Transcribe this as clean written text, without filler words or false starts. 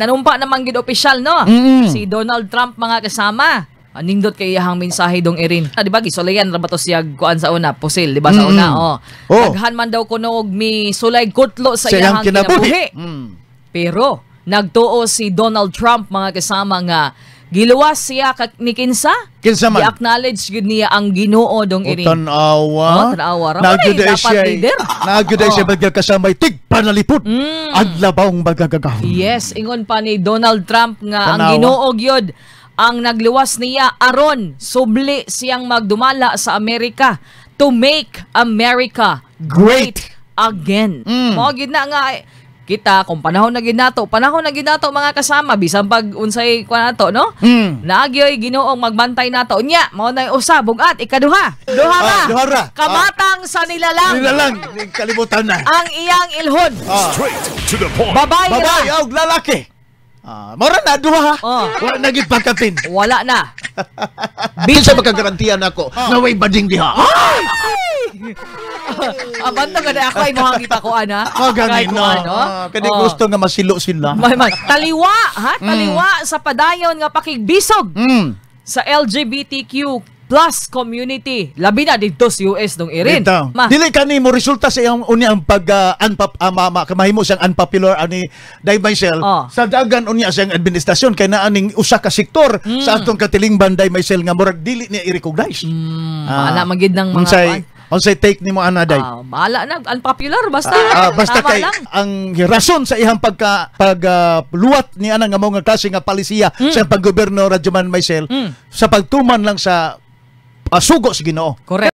nanumpa naman gid opisyal no. Si Donald Trump mga kasama. Nindot kay iyahang mensahe dong irin. Di ba gisulayan ra ba to siya kuan sa una pusil, di ba sa una Daghan man daw kuno og mi sulay kutlo sa iyahang kinabuhi. Pero nagtuo si Donald Trump mga kasama nga giluwas siya ni kinsa man i-acknowledge gid niya ang Ginoo dong irin. Tanawa ra dapat siya magkasamay tigpanalipod adlabawng magagagaw. Yes, ingon pa ni Donald Trump nga ang Ginoo gyud ang nagluwas niya aron subli siyang magdumala sa Amerika to make America great again. Mao gid na nga kita kung panahon na gid nato mga kasama bisan pag unsay kuan nato no. Naagyoy Ginoong magbantay nato nya mao nay usa bugat ikaduha. Duha ra. Kamatang sa nilalang kalibutan na. Ang iyang ilhon. Straight to the point. Babae og lalaki. Mora na duha. Wala na gid pagkapin. Wala na. Bisa makagarantiyan ako na way bading diha. Abanta ka na ako ay mohang kita ko ana. Ganin na. Kani gusto nga masilo sila. Taliwa taliwa sa padayon nga pakigbisog sa LGBTQ plus community. Labi na dito sa US dong irin. Dili kani mo resulta sa iyang unya ang pag kamahimo siyang unpopular ani Dave Maisel sa dagan unya siyang administrasyon kay naaning usa ka sektor sa atong katilingban Dave Maisel nga murag dili niya i-recognize. Ana magid nang mga unsay take nimo ana Day? Bahala na unpopular basta. Basta kay ang rason sa iyang pagluwat ni ana nga mga klase nga palisiya sa paggobyerno Radyoman Maisel sa pagtuman lang sa sugo sa Ginoo. Correct.